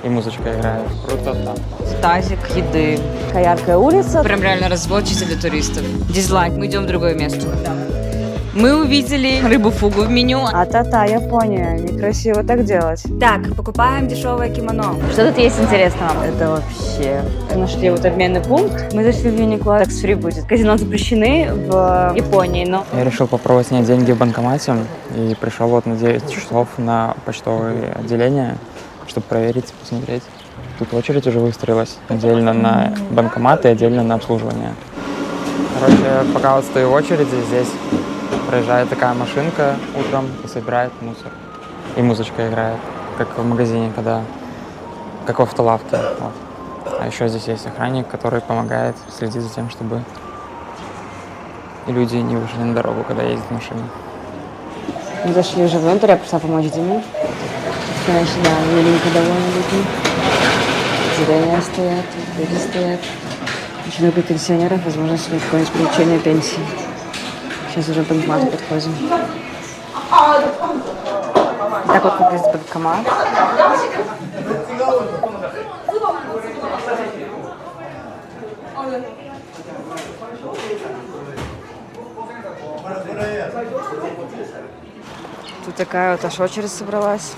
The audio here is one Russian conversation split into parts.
И музычка играет. Круто там. Тазик еды. Такая яркая улица. Прям реально развод чисто для туристов. Дизлайк, мы идем в другое место. Мы увидели рыбу-фугу в меню. А-та-та, Япония. Некрасиво так делать. Так, покупаем дешевое кимоно. Что тут есть интересного? Это вообще... Нашли вот обменный пункт. Мы зашли в Юникло. Такс-фри будет. Казино запрещены в Японии, но... Я решил попробовать снять деньги в банкомате и пришел вот на 9 часов на почтовое отделение, чтобы проверить, посмотреть. Тут очередь уже выстроилась. Отдельно на банкомат и отдельно на обслуживание. Короче, пока вот стою в очереди, здесь проезжает такая машинка утром и собирает мусор. И музычка играет, как в магазине, как в автолавке. Вот. А еще здесь есть охранник, который помогает следить за тем, чтобы люди не вышли на дорогу, когда ездят машины. Мы зашли уже внутрь, я пришла помочь Диме. Конечно, да, миленько довольно людьми. Зрения стоят, люди стоят. Очень много пенсионеров, возможно, сегодня какое-нибудь получение пенсии. Сейчас уже к банкомату подходим. Так вот выглядит банкомат. Тут такая вот аж очередь собралась.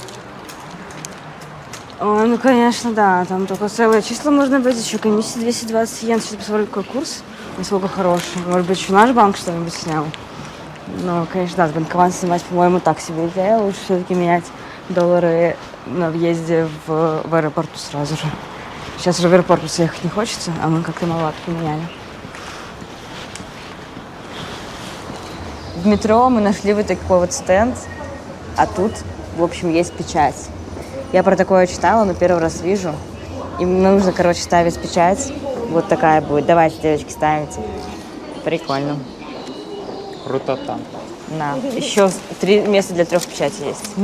Ой, ну конечно, да, там только целые числа можно быть, еще комиссия 220 йен. Сейчас посмотрю, какой курс, насколько хороший. Может быть, еще наш банк что-нибудь снял. Ну, конечно, да, с банкомата снимать, по-моему, так себе идея. Лучше все-таки менять доллары на въезде в аэропорту сразу же. Сейчас уже в аэропорт ехать не хочется, а мы как-то маловато поменяли. В метро мы нашли вот такой вот стенд, а тут, в общем, есть печать. Я про такое читала, но первый раз вижу. Им нужно, короче, ставить печать. Вот такая будет. Давайте, девочки, ставите. Прикольно. Круто там. Да. Еще 3 места для 3 печатей есть.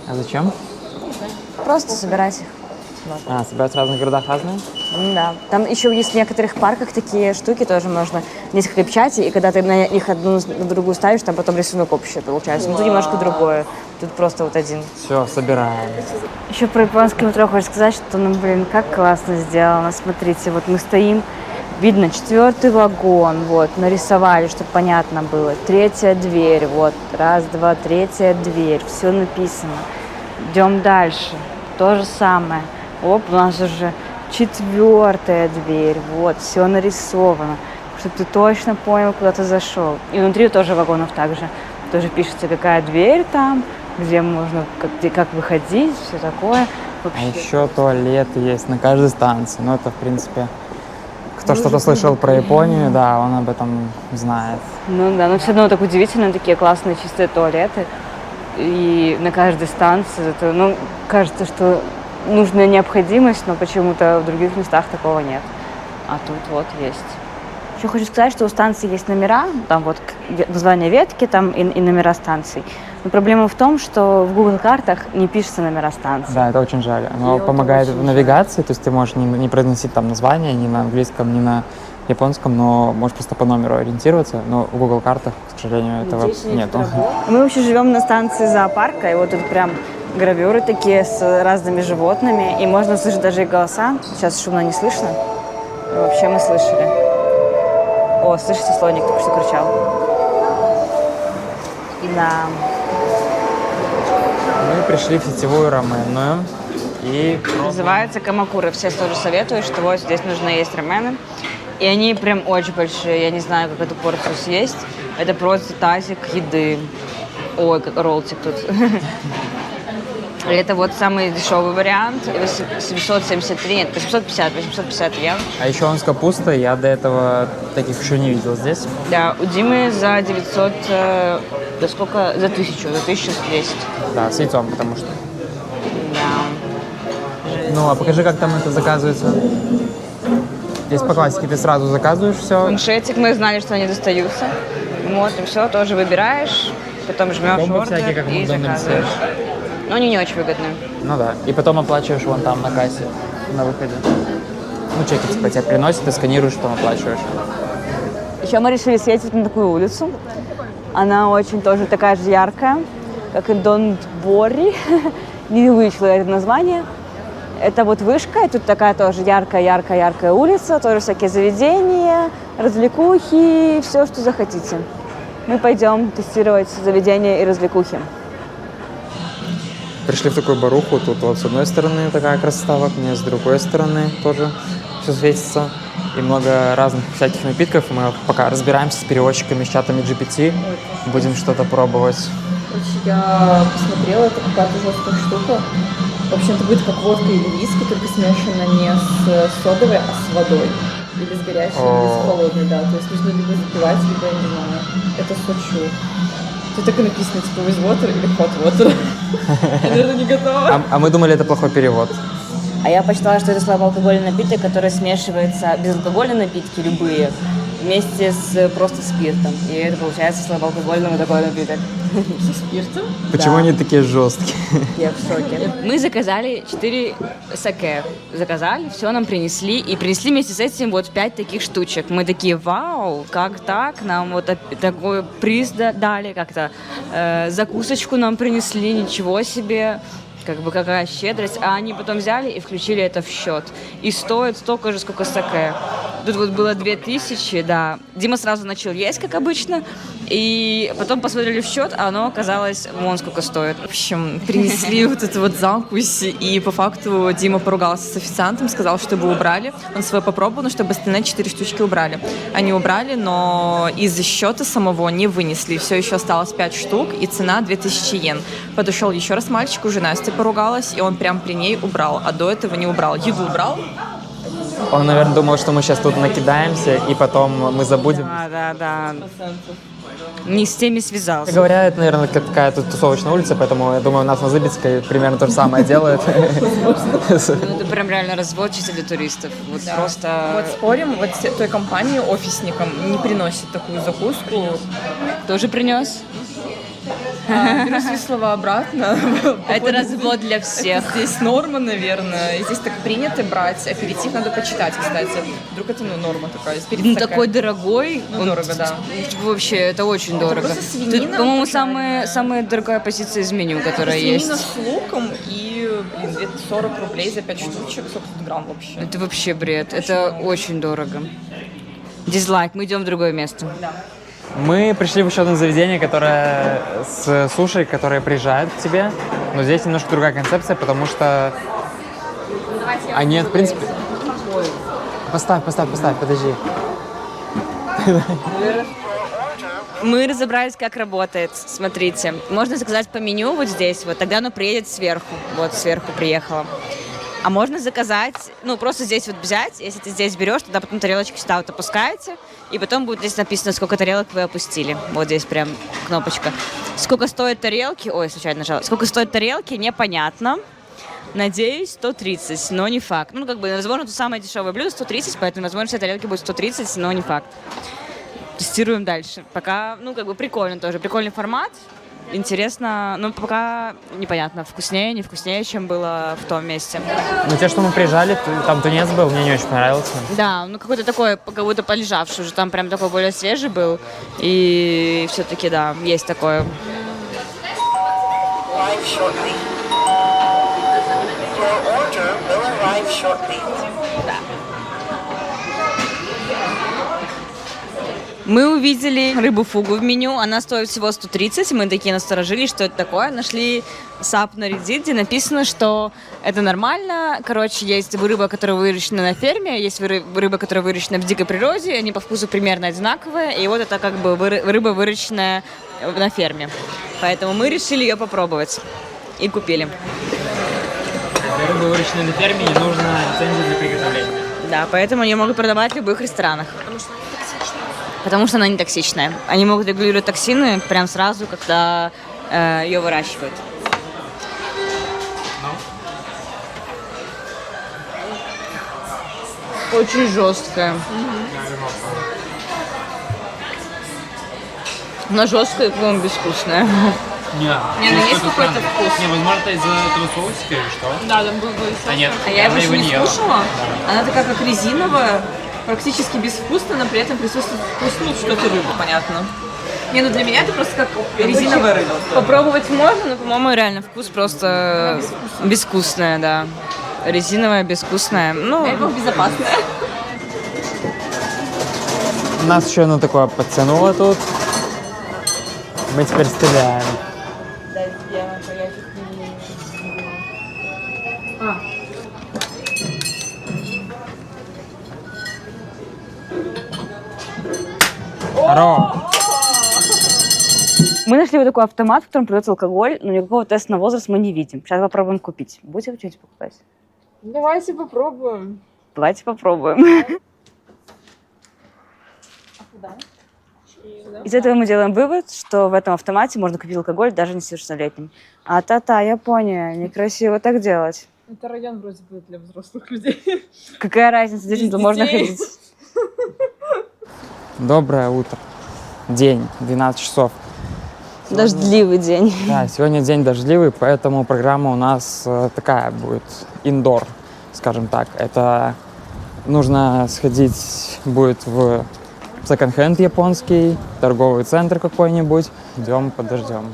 А зачем? Просто собирать их. А, собирать в разных городах разные? Да. Там еще есть в некоторых парках такие штуки, тоже можно несколько печатей, и когда ты на них одну на другую ставишь, там потом рисунок общий получается. Но тут немножко другое. Тут просто вот один. Все, собираем. Еще про японское метро хочу сказать, что, ну, блин, как классно сделано. Смотрите, вот мы стоим, видно 4-й вагон, вот, нарисовали, чтобы понятно было. 3-я дверь, вот, 1, 2, 3-я дверь, все написано. Идем дальше, то же самое. Оп, у нас уже 4-я дверь, вот, все нарисовано, чтобы ты точно понял, куда ты зашел. И внутри тоже вагонов также. Тоже пишется, какая дверь там, где можно, как выходить, все такое. Вообще. А еще туалет есть на каждой станции. Ну, это, в принципе, кто что-то слышал про Японию, да, он об этом знает. Ну да, но все равно так удивительно, такие классные чистые туалеты. И на каждой станции, это, ну, кажется, что нужная необходимость, но почему-то в других местах такого нет. А тут вот есть. Еще хочу сказать, что у станции есть номера, там вот название ветки там и номера станций. Но проблема в том, что в Google картах не пишется номера станций. Да, это очень жаль. Оно помогает в навигации, то есть ты можешь не произносить там название ни на английском, ни на японском, но можешь просто по номеру ориентироваться, но в Google картах, к сожалению, этого нету. Мы вообще живем на станции зоопарка, и вот тут прям гравюры такие с разными животными, и можно слышать даже их голоса. Сейчас шумно не слышно. И вообще мы слышали. О, слышите, слоник только что кричал. Да. Мы пришли в сетевую раменную и Называется Камакура. Все тоже советуют, что вот здесь нужно есть рамены. И они прям очень большие. Я не знаю, как эту порцию съесть. Это просто тазик еды. Ой, как роллтик тут. Это вот самый дешевый вариант. 773, нет, 850 йен. А еще он с капустой, я до этого таких еще не видел здесь. Да, у Димы за 900, да сколько? За 1110. Да, с яйцом, потому что. Да. Ну, а покажи, как там это заказывается. Здесь по классике ты сразу заказываешь все. Планшетик, мы знали, что они достаются. Вот, и все, тоже выбираешь, потом жмешь Комбо ордер всякие, как в и Макдональдсе. заказываешь. Но они не очень выгодны. Ну да. И потом оплачиваешь вон там на кассе, на выходе. Ну, чеки типа тебе приносят, ты сканируешь, потом оплачиваешь. Еще мы решили съездить на такую улицу. Она очень тоже такая же яркая. как и Донбори, не вычла это название. Это вот вышка, и тут такая тоже яркая улица, тоже всякие заведения, развлекухи, все, что захотите. Мы пойдем тестировать заведения и развлекухи. Пришли в такую баруху, тут вот с одной стороны такая красота в окне, с другой стороны тоже все светится. И много разных всяких напитков. Мы пока разбираемся с переводчиками, с чатами GPT. Будем что-то пробовать. Короче, я посмотрела, это какая-то жесткая штука. В общем, это будет как водка или виски, только смешано не с содовой, а с водой. Или с горячей, или с холодной, да. То есть нужно либо запивать, либо, я не знаю, это сочу. Тут так и написано, типа, with water или hot water. Я, наверное, не готова. А мы думали, это плохой перевод. А я почитала, что это слабоалкогольный напиток, который смешивается, безалкогольные напитки любые, вместе с просто спиртом. И это получается слабоалкогольный вот такой напиток. Со спиртом? Почему Да. они такие жесткие? Я в шоке. Мы заказали 4 саке. Заказали, все нам принесли. И принесли вместе с этим вот 5 таких штучек. Мы такие, вау, как так? Нам вот такой приз дали, как-то закусочку нам принесли, ничего себе. Как бы какая щедрость. А они потом взяли и включили это в счет. И стоит столько же, сколько саке. Тут вот было 2000, да. Дима сразу начал есть, как обычно. И потом посмотрели в счет, а оно оказалось, вон сколько стоит. В общем, принесли вот эту вот закусь, и по факту Дима поругался с официантом, сказал, чтобы убрали. Он свой попробовал, но чтобы остальные 4 штучки убрали. Они убрали, но из счета самого не вынесли. Все еще осталось 5 штук, и цена 2000 йен. Подошел еще раз мальчик, уже Настя поругалась, и он прям при ней убрал, а до этого не убрал. Еду убрал. Он, наверное, думал, что мы сейчас тут накидаемся, и потом мы забудем. Да. Не с теми связался. Говоря, это, наверное, какая-то тусовочная улица, поэтому, я думаю, у нас на Зыбицкой примерно то же самое делают. Ну, это прям реально развод чисто для туристов. Вот просто... Вот спорим, вот той компании офисникам не приносит такую закуску. Тоже принес? Беру свои слова обратно. Это развод для всех. Здесь норма, наверное. Здесь так принято брать. Аперитив надо почитать, кстати. Вдруг это норма такая. Ну, такой дорогой. Ну, дорого, да. Вообще, это очень дорого. просто свинина, Тут, по-моему, самая дорогая позиция из меню, которая Свинина есть. с луком и, блин, 40 рублей за 5 штучек, 40 грамм вообще. Это вообще бред. Это очень дорого. Дизлайк. Мы идем в другое место. Мы пришли в еще одно заведение, которое с суши, которые приезжают к тебе. Но здесь немножко другая концепция, потому что они, в принципе... Поставь, подожди. Мы разобрались, как работает. Смотрите, можно заказать по меню вот здесь, вот тогда оно приедет сверху. Вот сверху приехало. А можно заказать, ну, просто здесь вот взять, если ты здесь берешь, тогда потом тарелочки сюда вот опускаете, и потом будет здесь написано, сколько тарелок вы опустили. Вот здесь прям кнопочка. Сколько стоят тарелки, ой, случайно нажала, сколько стоят тарелки, непонятно. Надеюсь, 130, но не факт. Ну, как бы, возможно, это самое дешевое блюдо 130, поэтому, возможно, все тарелки будут 130, но не факт. Тестируем дальше. Пока, ну, как бы, прикольно тоже, прикольный формат. Интересно, но пока непонятно, вкуснее, не вкуснее, чем было в том месте. Ну, те, что мы приезжали, там тунец был, мне не очень понравился. Да, ну какой-то такой, как будто полежавший уже, там прям такой более свежий был. И все-таки, да, есть такое. Arrive shortly. Your order will arrive shortly. Мы увидели рыбу-фугу в меню, она стоит всего 130, мы такие насторожились, что это такое, нашли САП на Reddit, где написано, что это нормально, короче, есть рыба, которая выращена на ферме, есть рыба, которая выращена в дикой природе, они по вкусу примерно одинаковые, и вот это как бы рыба, выращенная на ферме. Поэтому мы решили ее попробовать и купили. Рыба, выращенная на ферме, не нужно лицензии для приготовления. Да, поэтому они могут продавать в любых ресторанах. Потому что она не токсичная. Они могут регулировать токсины прям сразу, когда ее выращивают. Очень жесткая. Она жесткая и, по-моему, безвкусная. Не, ну есть какой-то вкус. Не, возможно, это из-за этого соусика или что? Да, там был А нет, А я его она еще не ела. скушала. Она такая, как резиновая, практически безвкусная, но при этом присутствует вкус, ну, что-то рыба, понятно. Не, ну для меня это просто как резиновая рыба. Попробовать можно, но, по-моему, реально вкус просто безвкусная, да. Резиновая, безвкусная. Ну, безопасная. Нас еще на такое подтянуло тут. Мы теперь стреляем. Здорово. Мы нашли вот такой автомат, в котором продается алкоголь, но никакого теста на возраст мы не видим. Сейчас попробуем купить. Будете вы что-нибудь покупать? Давайте попробуем. Давайте попробуем. Из этого мы делаем вывод, что в этом автомате можно купить алкоголь даже несовершеннолетним. А та-та, Япония, некрасиво так делать. Это район вроде бы для взрослых людей. Какая разница, детям-то можно ходить. Доброе утро. День, 12 часов. Дождливый день. Да, сегодня день дождливый, поэтому программа у нас такая будет, индор, скажем так. Это нужно сходить будет в секонд-хенд японский, торговый центр какой-нибудь. Идем, подождем.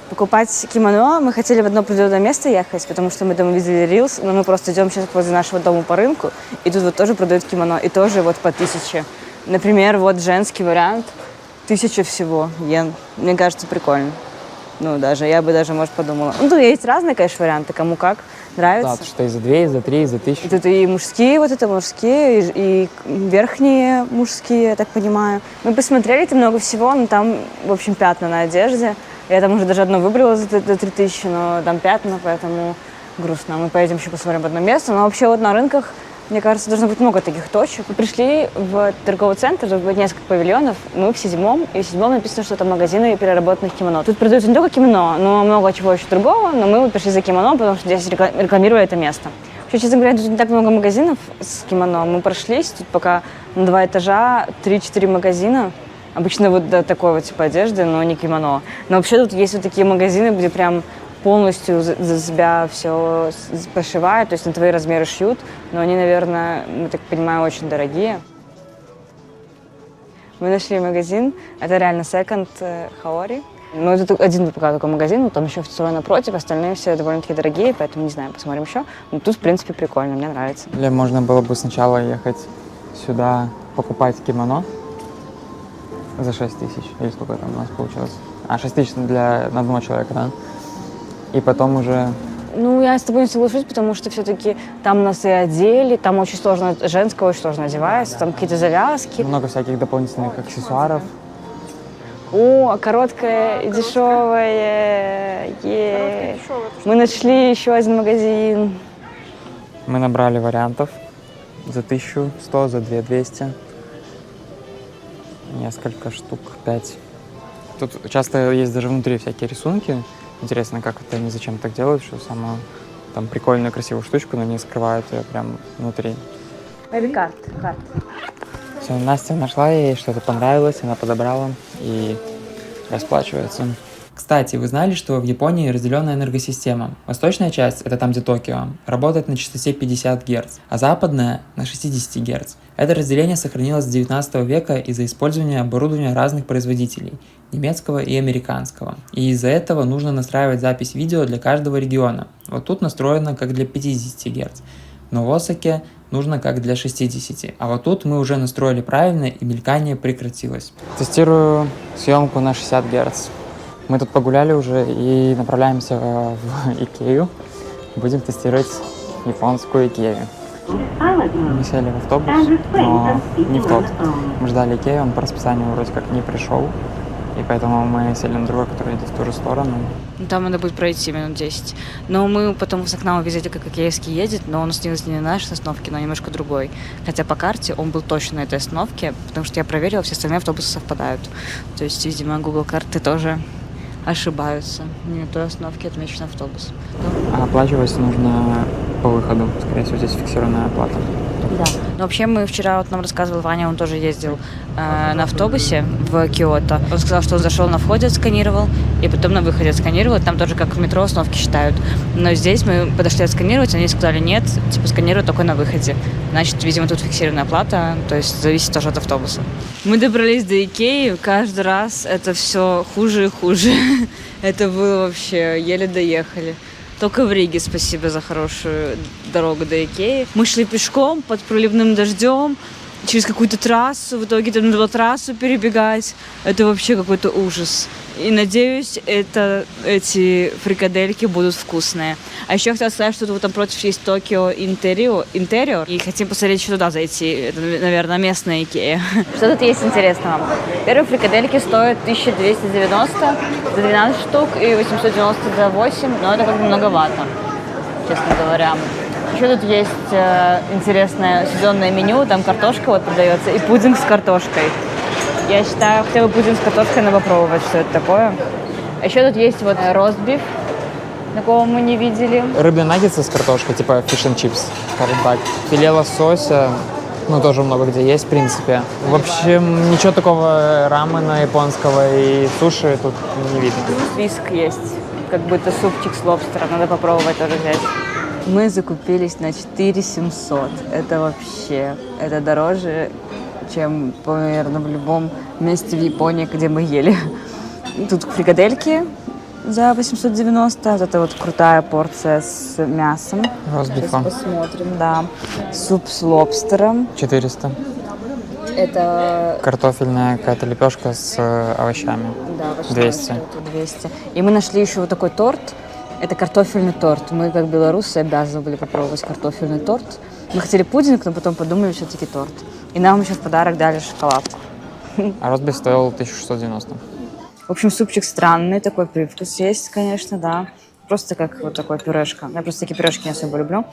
Покупать кимоно мы хотели в одно определенное место ехать, потому что мы там видели рилс, но мы просто идем сейчас возле нашего дома по рынку, и тут вот тоже продают кимоно, и тоже вот по 1000. Например, вот женский вариант, 1000 всего йен. Мне кажется, прикольно. Ну, даже, я бы даже, может, подумала. Ну, тут есть разные, конечно, варианты, кому как нравится. Да, что и за 2, и за 3, и за 1000. И тут и мужские, вот это мужские, и верхние мужские, я так понимаю. Мы посмотрели там много всего, но там, в общем, пятна на одежде. Я там уже даже одно выбрала за 3000, но там пятна, поэтому грустно. Мы поедем еще посмотрим одно место. Но вообще вот на рынках, мне кажется, должно быть много таких точек. Мы пришли в торговый центр, тут будет несколько павильонов. Мы в 7-м, и в 7-м написано, что это магазины переработанных кимоно. Тут продаются не только кимоно, но много чего еще другого. Но мы вот пришли за кимоно, потому что здесь рекламировали это место. Вообще, честно говоря, тут не так много магазинов с кимоно. Мы прошлись, тут пока на 2 этажа 3-4 магазина. Обычно вот такой вот типа одежды, но не кимоно. Но вообще тут есть вот такие магазины, где прям полностью за себя все пошивают, то есть на твои размеры шьют, но они, наверное, я так понимаю, очень дорогие. Мы нашли магазин, это реально секонд Хаори. Ну, это один пока такой магазин, но там еще второй напротив, остальные все довольно-таки дорогие, поэтому не знаю, посмотрим еще. Но тут, в принципе, прикольно, мне нравится. Или можно было бы сначала ехать сюда, покупать кимоно за 6000, или сколько там у нас получилось? 6000 на одного человека, да? И потом уже... Ну, я с тобой не соглашусь, потому что все-таки там нас и одели, там очень сложно, женское очень сложно одевается, там какие-то завязки. Много всяких дополнительных аксессуаров. О, короткая и дешевая. Мы нашли еще один магазин. Мы набрали вариантов за 1100, за 2200. Несколько штук, 5. Тут часто есть даже внутри всякие рисунки. Интересно, как это они зачем так делают, что самую там прикольную, красивую штучку, но не скрывают ее прям внутри. Карт. Все, Настя нашла, ей что-то понравилось, она подобрала и расплачивается. Кстати, вы знали, что в Японии разделенная энергосистема? Восточная часть, это там, где Токио, работает на частоте 50 Гц, а западная на 60 Гц. Это разделение сохранилось с 19 века из-за использования оборудования разных производителей, немецкого и американского. И из-за этого нужно настраивать запись видео для каждого региона. Вот тут настроено как для 50 Гц, но в Осаке нужно как для 60. А вот тут мы уже настроили правильно, и мелькание прекратилось. Тестирую съемку на 60 Гц. Мы тут погуляли уже и направляемся в Икею. Будем тестировать японскую Икею. Мы сели в автобус, но не в тот. Мы ждали Икею, он по расписанию вроде как не пришел. И поэтому мы сели на другой, который идет в ту же сторону. Там надо будет пройти минут 10. Но мы потом с окна увидели, как Икеевский едет, но он снился не на нашей остановке, но немножко другой. Хотя по карте он был точно на этой остановке, потому что я проверила, все остальные автобусы совпадают. То есть, видимо, Google карты тоже ошибаются. Не на той остановке отмечен автобус. А оплачивать нужно по выходу. Скорее всего, здесь фиксированная оплата. Да. Ну, вообще, мы вчера, вот нам рассказывал Ваня, он тоже ездил на автобусе в Киото. Он сказал, что он зашел на входе, отсканировал, и потом на выходе отсканировал. Там тоже как в метро остановки считают. Но здесь мы подошли отсканировать, они сказали, нет, типа сканируют только на выходе. Значит, видимо, тут фиксированная плата, то есть зависит тоже от автобуса. Мы добрались до Икеи, каждый раз это все хуже и хуже. Это было вообще, еле доехали. Только в Риге спасибо за хорошую дорогу до Икеи. Мы шли пешком под проливным дождем, через какую-то трассу. В итоге там надо было трассу перебегать. Это вообще какой-то ужас. И надеюсь, эти фрикадельки будут вкусные. А еще я хотела сказать, что вот там против есть Токио Интериор. И хотим посмотреть, что туда зайти. Это, наверное, местная Икея. Что тут есть интересного? Первые фрикадельки стоят 1290 за 12 штук и 890 за 8. Но это как бы многовато, честно говоря. Еще тут есть интересное сезонное меню. Там картошка вот продается и пудинг с картошкой. Я считаю, хотя бы пудинг с картошкой надо попробовать, что это такое. А еще тут есть вот ростбиф, такого мы не видели. Рыбные наггетсы с картошкой, типа fish and chips, скажем так. Филе лосося, ну, тоже много где есть, в принципе. В общем, ничего такого рамена японского и суши тут не видно. Виск есть, как будто супчик с лобстера, надо попробовать тоже взять. Мы закупились на 4700. Это вообще, это дороже, чем, наверное, в любом месте в Японии, где мы ели. Тут фрикадельки за 890. Вот это вот крутая порция с мясом. Ростбифа. Сейчас посмотрим, да. Суп с лобстером. 400. Это... Картофельная какая-то лепешка с овощами. Да, 200. 200. И мы нашли еще вот такой торт. Это картофельный торт. Мы, как белорусы, обязаны были попробовать картофельный торт. Мы хотели пудинг, но потом подумали, все-таки торт. И нам еще в подарок дали шоколадку. А ростбиф стоил 1690. В общем, супчик странный, такой привкус есть, конечно, да. Просто как вот такой пюрешка. Я просто такие пюрешки не особо люблю.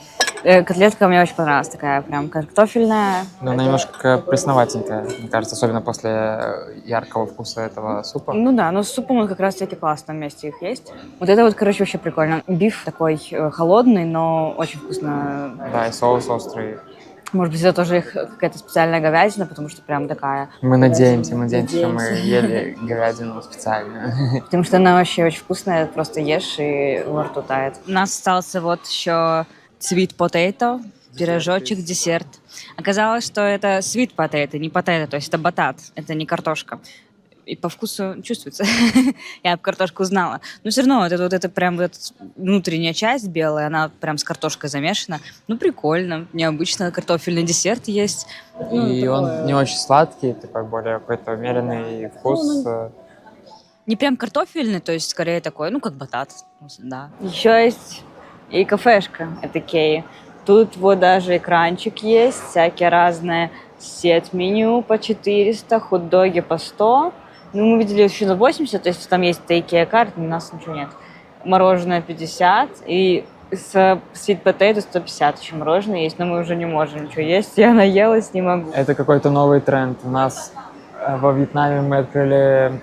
Котлетка мне очень понравилась, такая прям картофельная. Но она немножко пресноватенькая, мне кажется, особенно после яркого вкуса этого супа. Ну да, но с супом он как раз-таки в классном месте их есть. Вот это вот, короче, вообще прикольно. Биф такой холодный, но очень вкусно. Да, и соус острый. Может быть, это тоже их какая-то специальная говядина, потому что прям такая... Мы надеемся, что мы ели говядину специальную. Потому что она вообще очень вкусная, просто ешь и во рту тает. У нас остался вот еще sweet potato, пирожочек, десерт. Оказалось, что это sweet potato, не potato, то есть это батат, это не картошка. И по вкусу чувствуется. Я об картошку знала. Но все равно это прям вот внутренняя часть белая, она прям с картошкой замешана. Ну, прикольно, необычно. Картофельный десерт есть. И он не очень сладкий, такой более какой-то умеренный вкус. Не прям картофельный, то есть скорее такой, ну, как батат. Да. Еще есть и кафешка, это Икеи. Тут вот даже экранчик есть, всякие разные сет-меню по 400, хот-доги по 100. Ну, мы видели еще за 80, то есть там есть Икеа карт, у нас ничего нет. Мороженое 50 и с sweet potato 150 еще мороженое есть, но мы уже не можем ничего есть. Я наелась, не могу. Это какой-то новый тренд. У нас во Вьетнаме мы открыли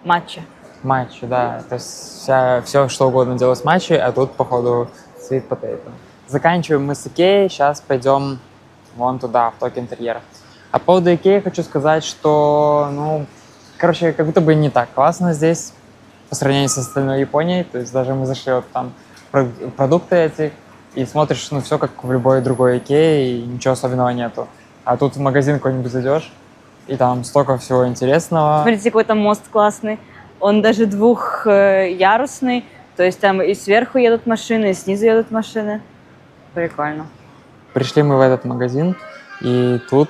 Матча. матчи, да. То есть все, что угодно делать с матчи, а тут, походу, sweet potato. Заканчиваем мы с Икеей, сейчас пойдем вон туда, в Токио Интерьер. А по поводу Икеи хочу сказать, что, ну, короче, как будто бы не так классно здесь по сравнению с остальной Японией. То есть даже мы зашли вот там продукты эти, и смотришь, ну, все как в любой другой Икее, и ничего особенного нету. А тут в магазин какой-нибудь зайдешь, и там столько всего интересного. Смотрите, какой там мост классный. Он даже двухярусный, то есть там и сверху едут машины, и снизу едут машины. Прикольно. Пришли мы в этот магазин, и тут,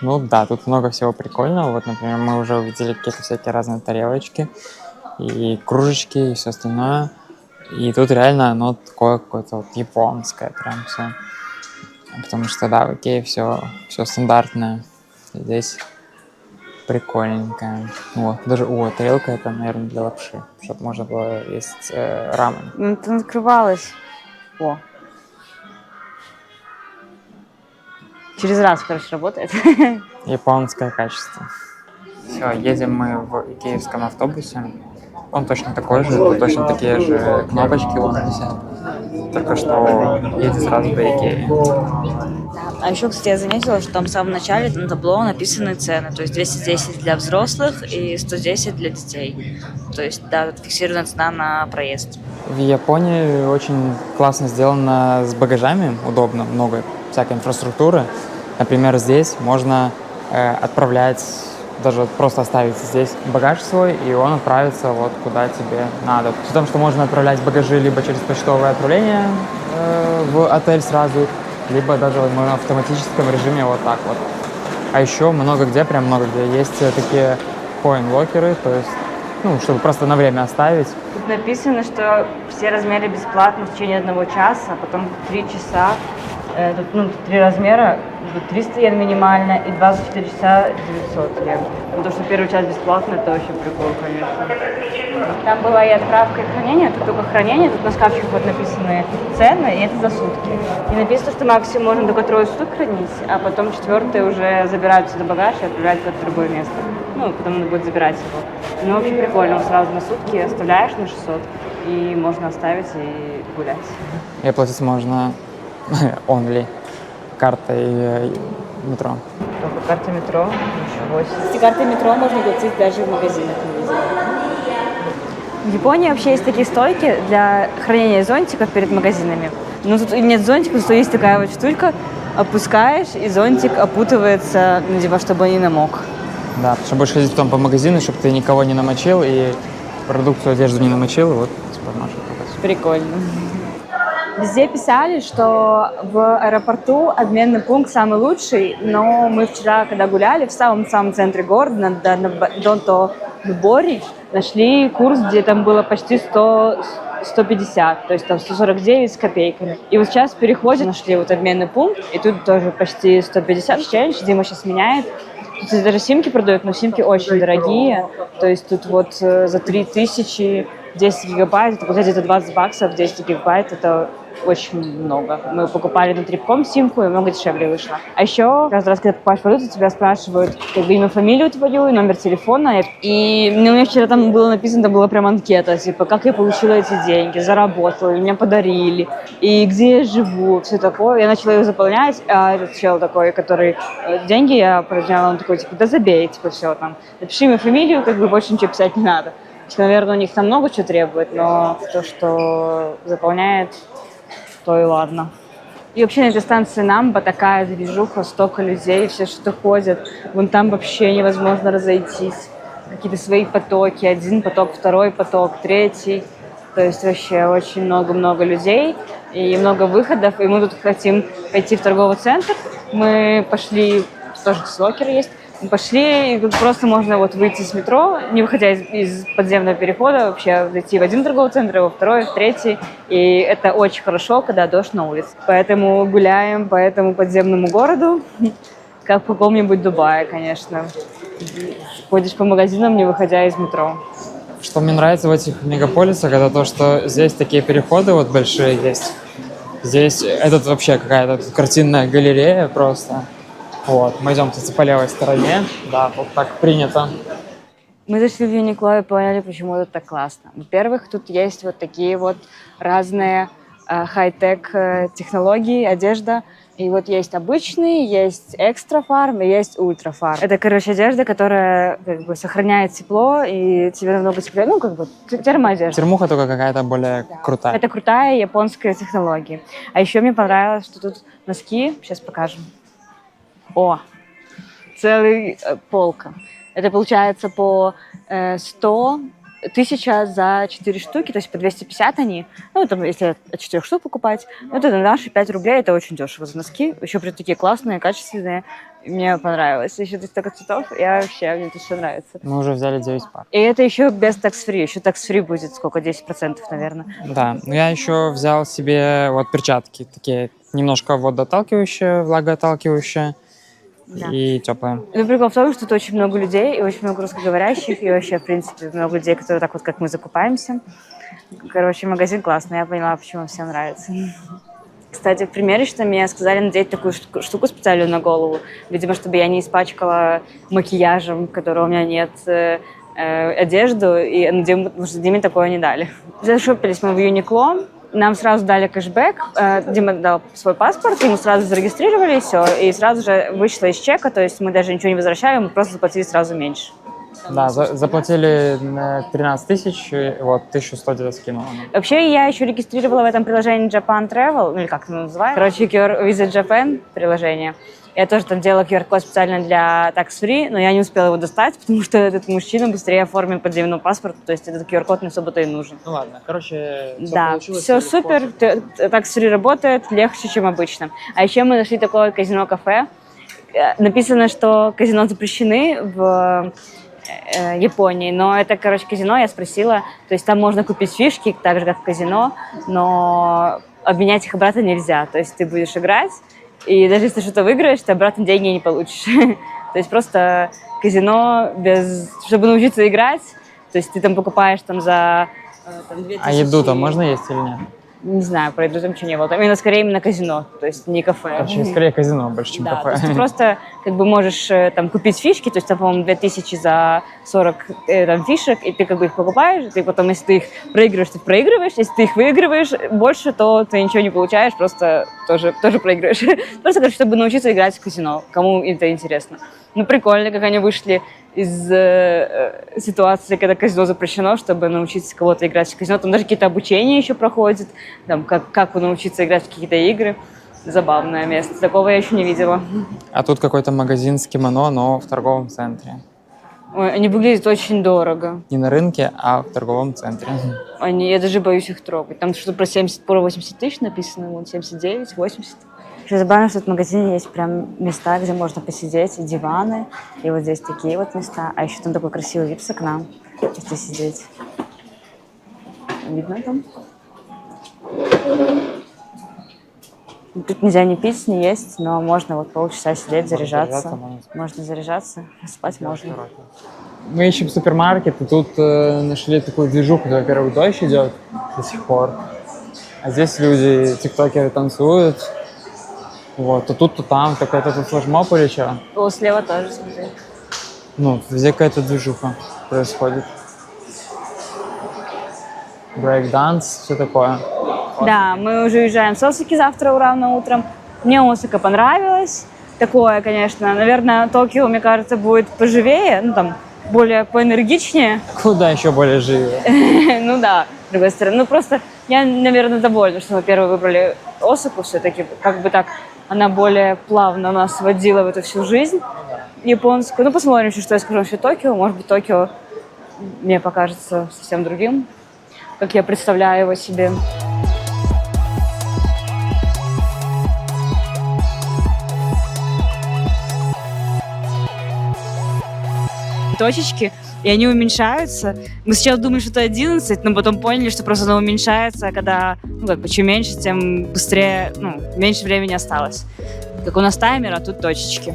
ну да, тут много всего прикольного. Вот, например, мы уже увидели какие-то всякие разные тарелочки, и кружечки, и все остальное. И тут реально оно такое какое-то вот японское прям все. Потому что, да, в Икее все стандартное. Здесь прикольненькое. Вот, даже, тарелка это, наверное, для лапши, чтобы можно было есть рамен. Ну, это открывалось. О. Через раз, короче, работает. Японское качество. Все, едем мы в икеевском автобусе. Он точно такой же, тут точно такие же кнопочки вон висят. Только что едет сразу до Икеи. А еще, кстати, я заметила, что там в самом начале на табло написаны цены. То есть 210 для взрослых и 110 для детей. То есть, да, тут фиксированная цена на проезд. В Японии очень классно сделано с багажами, удобно, много всякой инфраструктуры. Например, здесь можно отправлять, даже просто оставить здесь багаж свой, и он отправится вот куда тебе надо. При том, что можно отправлять багажи либо через почтовое отправление в отель сразу, либо даже можно в автоматическом режиме вот так вот. А еще много где, прям много где, есть такие коин-локеры, то есть, ну, чтобы просто на время оставить. Тут написано, что все размеры бесплатно в течение 1 часа, а потом 3 часа. Тут 3 размера, тут 300 йен минимально и 24 часа 900 йен. Потому что первый час бесплатно, это вообще прикол, конечно. Там была и отправка, и хранение, тут только хранение, тут на шкафчиках вот написаны цены, и это за сутки. И написано, что максимум можно только 3 суток хранить, а потом 4-й уже забирают сюда багаж и отправляют куда-то в другое место. Ну, потом надо будет забирать его. Ну, вообще прикольно, сразу на сутки оставляешь на 600, и можно оставить и гулять. И оплатить можно only картой метро. Только карта метро, ничего себе. С картой метро можно платить даже в магазинах. В Японии вообще есть такие стойки для хранения зонтиков перед магазинами. Но тут нет зонтиков, зато есть такая вот штука, опускаешь, и зонтик опутывается, ну, типа, чтобы не намок. Да, чтобы будешь ходить потом по магазину, чтобы ты никого не намочил и продукцию, одежду не намочил, и вот типа можешь покупать. Прикольно. Везде писали, что в аэропорту обменный пункт самый лучший, но мы вчера, когда гуляли, в самом центре города, на Донто-Бори, нашли курс, где там было почти 150, то есть там 149 с копейками. И вот сейчас в переходе нашли вот обменный пункт, и тут тоже почти 150 челлендж, Дима сейчас меняет. Тут даже симки продают, но симки очень дорогие, то есть тут вот за 3000 10 гигабайт, это где-то 20 баксов, 10 гигабайт, это очень много. Мы покупали на Трипком симку, и много дешевле вышло. А еще каждый раз, когда покупаешь продукты, тебя спрашивают как бы имя, фамилию твою, и номер телефона. И у меня вчера там было написано, там была прям анкета, типа, как я получила эти деньги, заработала, меня подарили, и где я живу, все такое. Я начала ее заполнять, а этот чел такой, который деньги я проверяла, он такой, типа, да забей, типа, все там. Напиши имя, фамилию, как бы больше ничего писать не надо. Наверное, у них там много чего требует, но то, что заполняет, то и ладно. И вообще на этой станции Намба такая движуха, столько людей, все что-то ходят. Вон там вообще невозможно разойтись. Какие-то свои потоки. Один поток, второй поток, третий. То есть вообще очень много-много людей и много выходов. И мы тут хотим пойти в торговый центр. Мы пошли, тоже локер есть. Мы пошли, и тут просто можно вот выйти с метро, не выходя из подземного перехода, вообще зайти в один торговый центр, во второй, в третий. И это очень хорошо, когда дождь на улице. Поэтому гуляем по этому подземному городу, как в каком-нибудь Дубае, конечно. Ходишь по магазинам, не выходя из метро. Что мне нравится в этих мегаполисах, это то, что здесь такие переходы вот большие есть. Здесь этот вообще какая-то картинная галерея просто. Вот, мы идем, кстати, по левой стороне. Да, вот так принято. Мы зашли в Юникло и поняли, почему тут так классно. Во-первых, тут есть вот такие вот разные хай-тек технологии, одежда. И вот есть обычный, есть экстра-фарм и есть ультра-фарм. Это, короче, одежда, которая как бы сохраняет тепло, и тебе намного теплее, ну, как бы термоодежда. Термуха только какая-то более крутая. Это крутая японская технология. А еще мне понравилось, что тут носки, сейчас покажем. О, целый полка. Это получается по 100 1000 за 4 штуки, то есть по 250 они. Ну, там, если от 4 штук покупать, ну, это на наши 5 рублей, это очень дешево за носки. Еще при такие классные, качественные. Мне понравилось. Еще здесь столько цветов, мне это все нравится. Мы уже взяли 9 пар. И это еще без такс-фри. Еще такс-фри будет сколько? 10%, наверное. Да, но я еще взял себе вот перчатки такие немножко водоотталкивающие, влагоотталкивающие. Да. И теплые. Ну, прикол в том, что тут очень много людей, и очень много русскоговорящих, и вообще, в принципе, много людей, которые так вот, как мы, закупаемся. Короче, магазин классный, я поняла, почему всем нравится. Кстати, в примерочной мне сказали надеть такую штуку специальную на голову, видимо, чтобы я не испачкала макияжем, которого у меня нет, одежду, и Диме такое не дали. Зашопились мы в Юникло, нам сразу дали кэшбэк, Дима дал свой паспорт, ему сразу зарегистрировали, и все, и сразу же вышло из чека, то есть мы даже ничего не возвращаем, мы просто заплатили сразу меньше. Да, заплатили 13 тысяч, и вот 1100 где-то скинула. Вообще, я еще регистрировала в этом приложении Japan Travel, ну или как это называется. Короче, Visit Japan приложение. Я тоже там делала QR-код специально для tax-free, но я не успела его достать, потому что этот мужчина быстрее оформил подземный паспорт, то есть этот QR-код не особо-то и нужен. Ну ладно, короче, всё Да, получилось, все легко. супер, tax-free работает легче, чем обычно. А еще мы нашли такое казино-кафе. Написано, что казино запрещены в Японии, но это, короче, казино, я спросила, то есть там можно купить фишки, так же, как в казино, но обменять их обратно нельзя, то есть ты будешь играть, и даже если что-то выиграешь, ты обратно деньги не получишь. То есть просто казино, чтобы научиться играть, то есть ты там покупаешь там за 2000... А еду там можно есть или нет? Не знаю, про еду там ничего не было. Там именно скорее именно казино, то есть не кафе. Короче, скорее казино больше, чем Да, то кафе. есть ты просто как бы можешь там купить фишки, то есть там, по-моему, 2000 за 40 там, фишек, и ты как бы их покупаешь, и потом, если ты их проигрываешь, ты проигрываешь, если ты их выигрываешь больше, то ты ничего не получаешь, просто тоже проигрываешь. Просто, короче, чтобы научиться играть в казино, кому это интересно. Ну, прикольно, как они вышли из ситуации, когда казино запрещено, чтобы научиться кого-то играть в казино. Там даже какие-то обучения еще проходят, там, как научиться играть в какие-то игры. Забавное место. Такого я еще не видела. А тут какой-то магазин с кимоно, но в торговом центре. Ой, они выглядят очень дорого. Не на рынке, а в торговом центре. Я даже боюсь их трогать. Там что-то про 80 тысяч написано, вон 79, 80. Еще забавно, что в магазине есть прям места, где можно посидеть, и диваны, и вот здесь такие вот места. А еще там такой красивый вид с окна, если сидеть. Видно там? Тут нельзя ни пить, ни есть, но можно вот полчаса сидеть, заряжаться. Можно заряжаться, спать можно. Мы ищем супермаркет, и тут нашли такую движуху. Во-первых, дождь идет до сих пор. А здесь люди, тиктокеры, танцуют. Вот, то тут, то там, какой-то тут флешмоб или что. О, слева тоже, смотри. Ну, везде какая-то движуха происходит. Брейк-данс, все такое. Да, мы уже уезжаем в Осаки завтра рано утром. Мне Осака понравилось. Такое, конечно, наверное, Токио, мне кажется, будет поживее, ну там, более поэнергичнее. Куда еще более живее? Ну да, с другой стороны. Ну просто я, наверное, довольна, что мы первые выбрали Осаку все-таки. Как бы так, она более плавно нас водила в эту всю жизнь японскую. Ну посмотрим еще, что я скажу насчет Токио. Может быть, Токио мне покажется совсем другим, как я представляю его себе. Точечки, и они уменьшаются. Мы сначала думали, что это 11, но потом поняли, что просто оно уменьшается, когда, ну, как бы, чем меньше, тем быстрее, ну, меньше времени осталось. Как у нас таймер, а тут точечки.